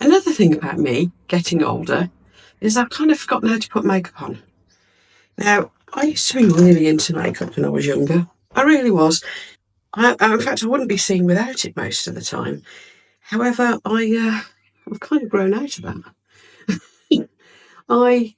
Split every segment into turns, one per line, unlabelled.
Another thing about me getting older is I've kind of forgotten how to put makeup on. Now, I used to be really into makeup when I was younger. I really was. In fact, I wouldn't be seen without it most of the time. However, I've kind of grown out of that. I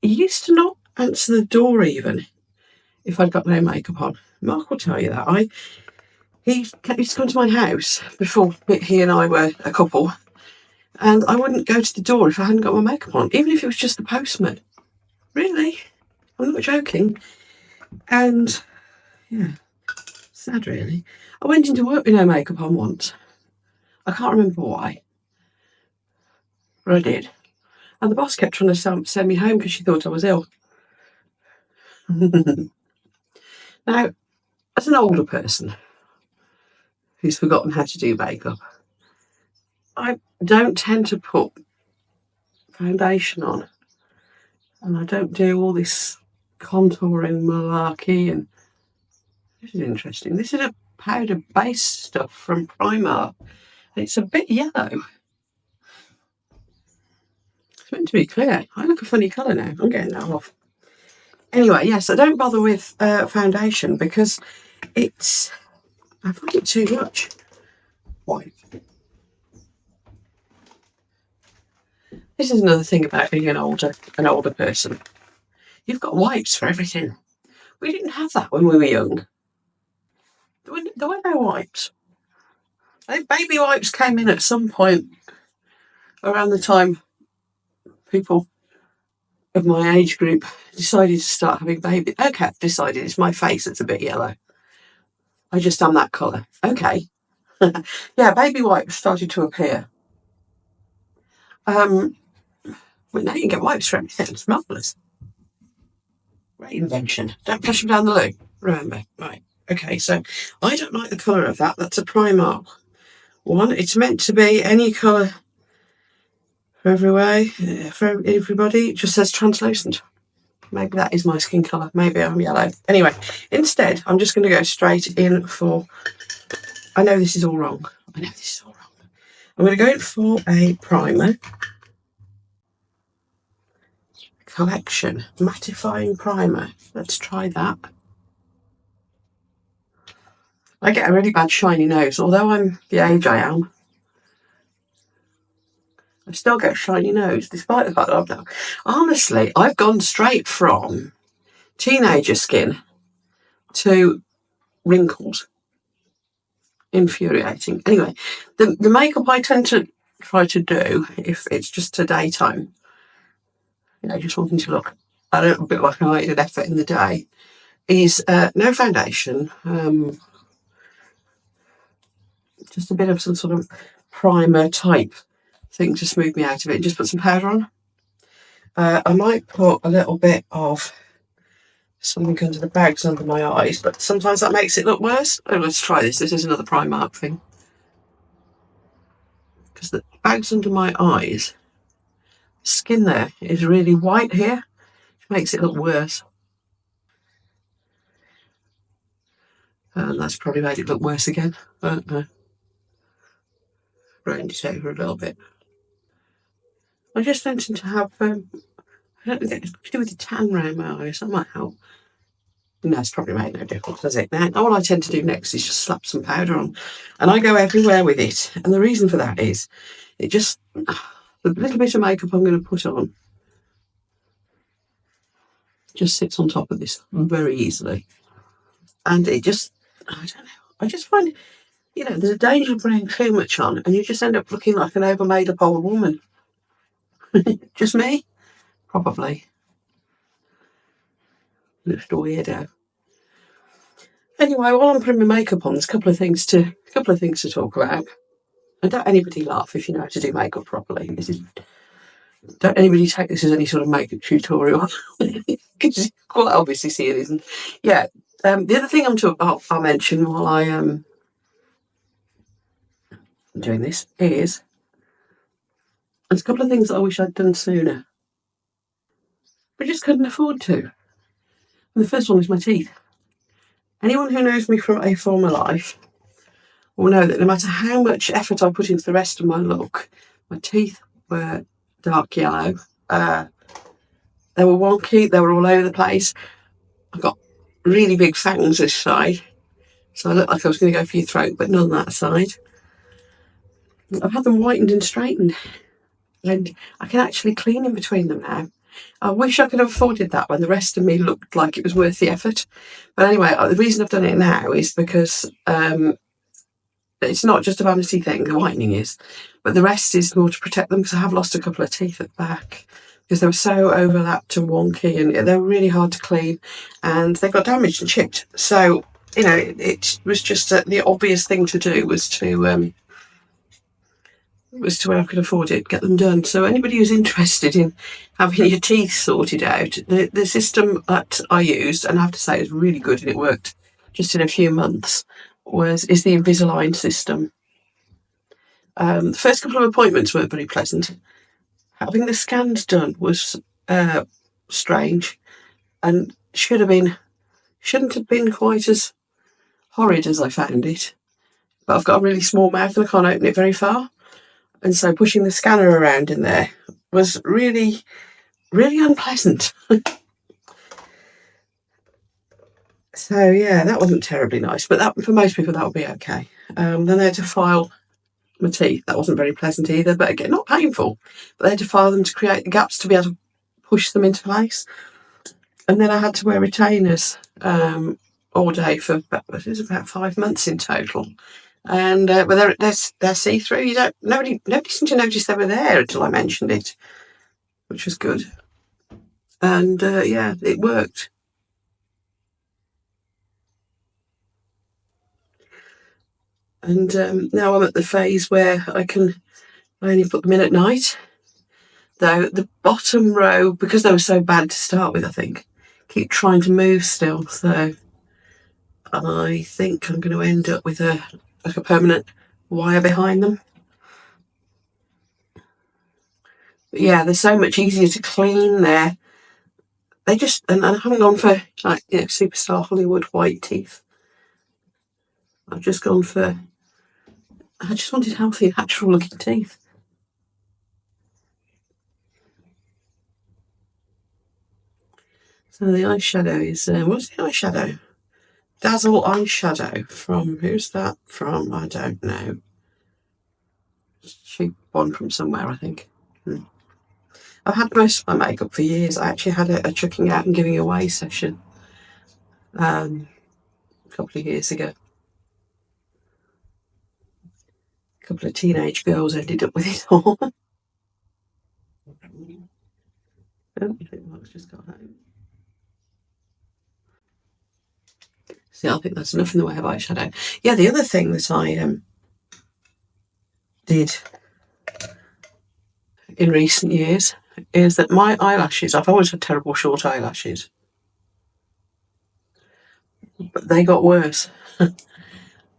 used to not answer the door even if I'd got no makeup on. Mark will tell you that. He used to come to my house before he and I were a couple, and I wouldn't go to the door if I hadn't got my makeup on, even if it was just the postman. Really? I'm not joking. And yeah, sad really. I went into work with no makeup on once. I can't remember why, but I did. And the boss kept trying to send me home because she thought I was ill. Now, as an older person who's forgotten how to do makeup, I don't tend to put foundation on, and I don't do all this contouring malarkey. And this is interesting. This is a powder-based stuff from Primark. It's a bit yellow. It's meant to be clear. I look a funny colour now. I'm getting that off. Anyway, yes, I don't bother with foundation because I find it too much white. This is another thing about being an older person. You've got wipes for everything. We didn't have that when we were young. There were no wipes. I think baby wipes came in at some point around the time people of my age group decided to start having babies. Okay, decided it's my face that's a bit yellow. I just am that colour. Okay. Yeah, baby wipes started to appear. Well, now you can get wipes for everything. It's marvellous. Great invention. Don't flush them down the loo. Remember. Right. Okay, so I don't like the colour of that. That's a Primark one. It's meant to be any colour for everybody. It just says translucent. Maybe that is my skin colour. Maybe I'm yellow. Anyway, instead, I'm just going to go straight in for... I know this is all wrong. I'm going to go in for a primer. Collection mattifying primer. Let's try that. I get a really bad shiny nose, although I'm the age I am. I still get a shiny nose, despite the fact that honestly, I've gone straight from teenager skin to wrinkles. Infuriating. Anyway, the makeup I tend to try to do, if it's just a daytime, just wanting to look a little bit like I made an effort in the day, is no foundation, just a bit of some sort of primer type thing to smooth me out of it. Just put some powder on. I might put a little bit of something under the bags under my eyes, but sometimes that makes it look worse. Oh, let's try this. This is another Primark thing. Because the bags under my eyes, skin there is really white here, which makes it look worse. And that's probably made it look worse again. I don't know. Brightening it over a little bit. I just tend to have, I don't think it's to do with the tan around my eyes. That might help. No, it's probably made no difference, does it? Now, all I tend to do next is just slap some powder on. And I go everywhere with it. And the reason for that is, it just, the little bit of makeup I'm going to put on just sits on top of this very easily. And it just, I don't know, I just find, there's a danger of putting too much on and you just end up looking like an over-made up old woman. Just me? Probably. Just a weirdo. Anyway, while I'm putting my makeup on, there's a couple of things to talk about. And don't anybody laugh if you know how to do makeup properly. Don't anybody take this as any sort of makeup tutorial. Because you quite obviously see it isn't. Yeah. The other thing I'll mention while I am doing this is there's a couple of things that I wish I'd done sooner. But just couldn't afford to. And the first one is my teeth. Anyone who knows me from a former life will know that no matter how much effort I put into the rest of my look, My teeth were dark yellow. They were wonky. They were all over the place. I got really big fangs this side, so I looked like I was going to go for your throat, but none on that side. I've had them whitened and straightened, and I can actually clean in between them now. I wish I could have afforded that when the rest of me looked like it was worth the effort. But anyway, the reason I've done it now is because it's not just a vanity thing, the whitening is, but the rest is more to protect them, because I have lost a couple of teeth at the back because they were so overlapped and wonky, and they were really hard to clean, and they got damaged and chipped. So, you know, it was just the obvious thing to do was to when I could afford it, get them done. So anybody who's interested in having your teeth sorted out, the system that I used, and I have to say it's really good and it worked just in a few months, is the Invisalign system. The first couple of appointments weren't very pleasant. Having the scans done was strange, and shouldn't have been quite as horrid as I found it. But I've got a really small mouth and I can't open it very far, and so pushing the scanner around in there was really, really unpleasant. So yeah, that wasn't terribly nice, but that, for most people, that would be okay. Then they had to file my teeth. That wasn't very pleasant either, but again, not painful. But they had to file them to create the gaps to be able to push them into place. And then I had to wear retainers all day for about 5 months in total. And but they're see-through. Nobody seemed to notice they were there until I mentioned it, which was good. And yeah, it worked. And now I'm at the phase where I only put them in at night. Though the bottom row, because they were so bad to start with, I think, keep trying to move still. So I think I'm going to end up with a permanent wire behind them. But yeah, they're so much easier to clean there. They just, and I haven't gone for like, you know, superstar Hollywood white teeth. I've just gone for, I just wanted healthy, natural looking teeth. So the eyeshadow is, what's the eyeshadow? Dazzle eyeshadow from, who's that from? I don't know. Cheap one from somewhere, I think. I've had most of my makeup for years. I actually had a chucking out and giving away session a couple of years ago. A couple of teenage girls ended up with it all. Oh, I think Mark's just got home. See, I think that's enough in the way of eyeshadow. Yeah, the other thing that I did in recent years is that my eyelashes, I've always had terrible short eyelashes, but they got worse.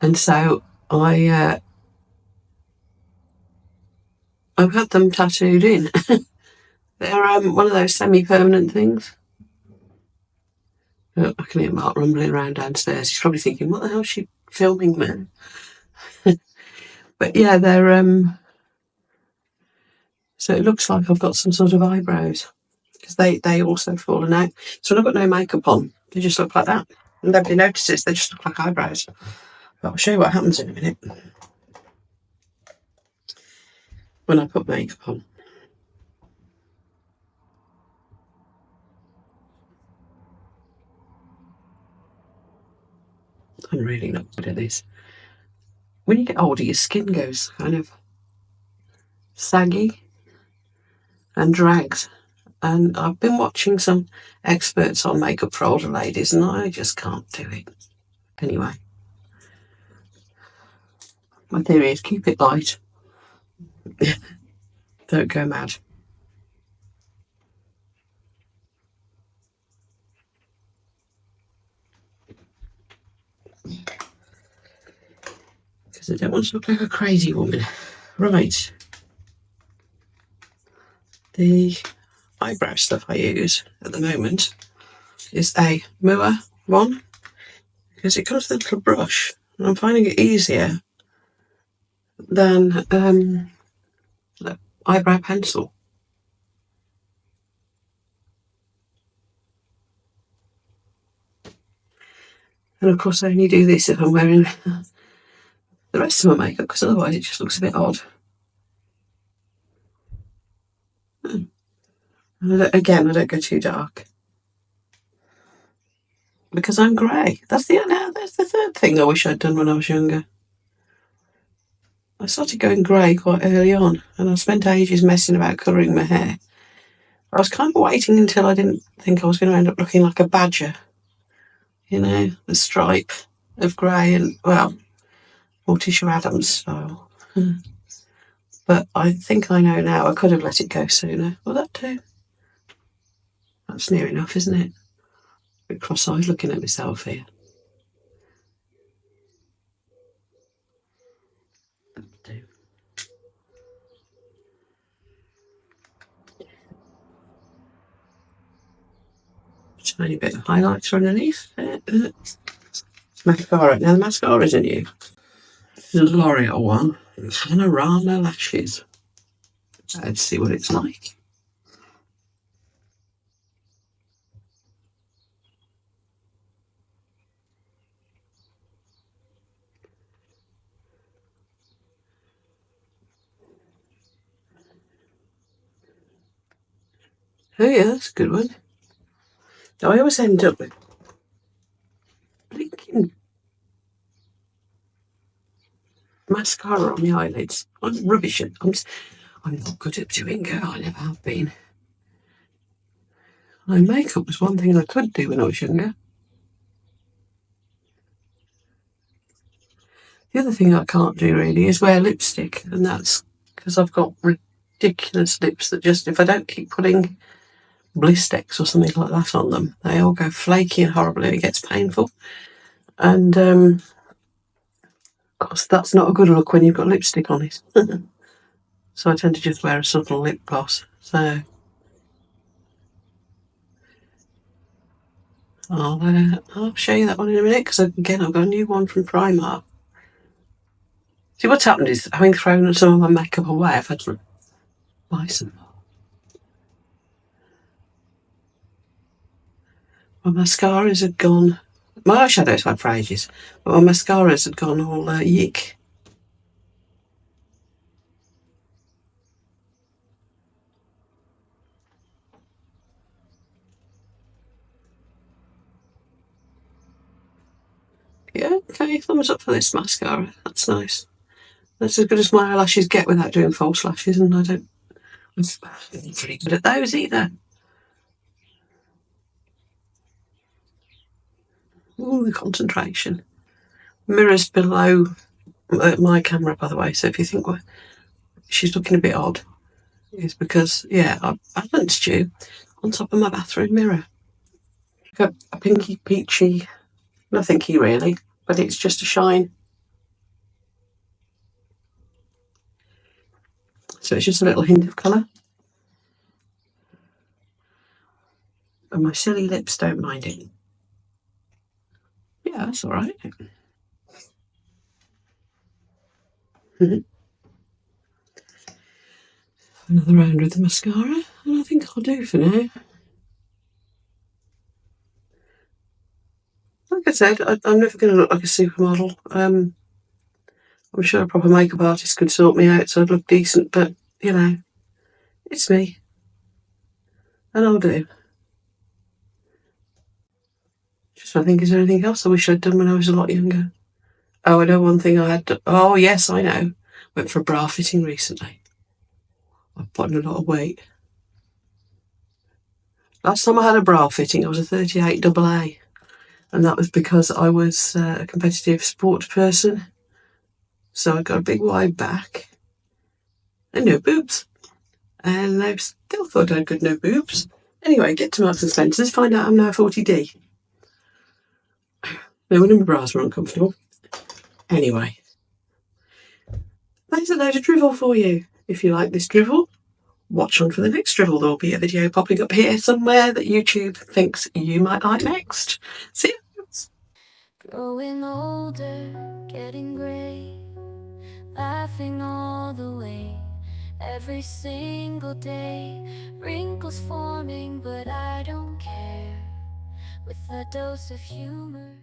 And so I've had them tattooed in. They're one of those semi-permanent things. I can hear Mark rumbling around downstairs. He's probably thinking, what the hell is she filming, man? But yeah, they're so it looks like I've got some sort of eyebrows, because they also fallen out. So when I've got no makeup on, they just look like that. And nobody notices, they just look like eyebrows. But I'll show you what happens in a minute when I put makeup on. I'm really not good at this. When you get older, your skin goes kind of saggy and drags. And I've been watching some experts on makeup for older ladies, and I just can't do it. Anyway, my theory is keep it light. Don't go mad. Because I don't want to look like a crazy woman. Right. The eyebrow stuff I use at the moment is a Mua one, because it comes with a little brush, and I'm finding it easier than the eyebrow pencil. And of course I only do this if I'm wearing the rest of my makeup, because otherwise it just looks a bit odd. And I don't go too dark, because I'm grey. That's the third thing I wish I'd done when I was younger. I started going grey quite early on, and I spent ages messing about colouring my hair. I was kind of waiting until I didn't think I was going to end up looking like a badger. You know, the stripe of grey and, well, Morticia Adams style. But I think I know now I could have let it go sooner. Will that do? That's near enough, isn't it? A bit cross-eyed looking at myself here. That'll do. Tiny bit of highlighter underneath. Mascara. Now the mascara isn't new. This is a L'Oreal one. Panorama Lashes. Let's see what it's like. Oh yeah, that's a good one. Now I always end up with blinking mascara on the eyelids. I'm rubbish at. I'm not good at doing it. I never have been. My makeup was one thing I could do when I was younger. The other thing I can't do really is wear lipstick, and that's because I've got ridiculous lips that just, if I don't keep putting Blistex or something like that on them, they all go flaky and horrible and it gets painful. And of course that's not a good look when you've got lipstick on it. So I tend to just wear a subtle lip gloss. So I'll show you that one in a minute, because again I've got a new one from Primark. See, what's happened is, having thrown some of my makeup away, I've had to buy some more. My mascaras had gone. My eyeshadows had for ages, but my mascaras had gone all yick. Yeah, okay, thumbs up for this mascara. That's nice. That's as good as my eyelashes get without doing false lashes, and I'm pretty good at those either. Ooh, the concentration. Mirrors below my camera, by the way, so if you think, well, she's looking a bit odd, it's because, yeah, I balanced you on top of my bathroom mirror. Got a pinky peachy, nothing key really, but it's just a shine. So it's just a little hint of colour. And my silly lips don't mind it. Yeah, that's all right. Another round with the mascara, and I think I'll do for now. Like I said, I'm never going to look like a supermodel. I'm sure a proper makeup artist could sort me out so I'd look decent, but, you know, it's me. And I'll do. Just trying to think, is there anything else I wish I'd done when I was a lot younger? Oh, I know one thing I had to. Oh, yes, I know. Went for a bra fitting recently. I've put on a lot of weight. Last time I had a bra fitting, I was a 38 AA. And that was because I was a competitive sport person. So I got a big wide back and no boobs. And I still thought I had good no boobs. Anyway, get to Marks and Spencer's, find out I'm now 40D. No wonder my bras were uncomfortable. Anyway, there's a load of drivel for you. If you like this drivel, watch on for the next drivel. There'll be a video popping up here somewhere that YouTube thinks you might like next. See you.
Growing older, getting grey, laughing all the way, every single day. Wrinkles forming, but I don't care. With a dose of humor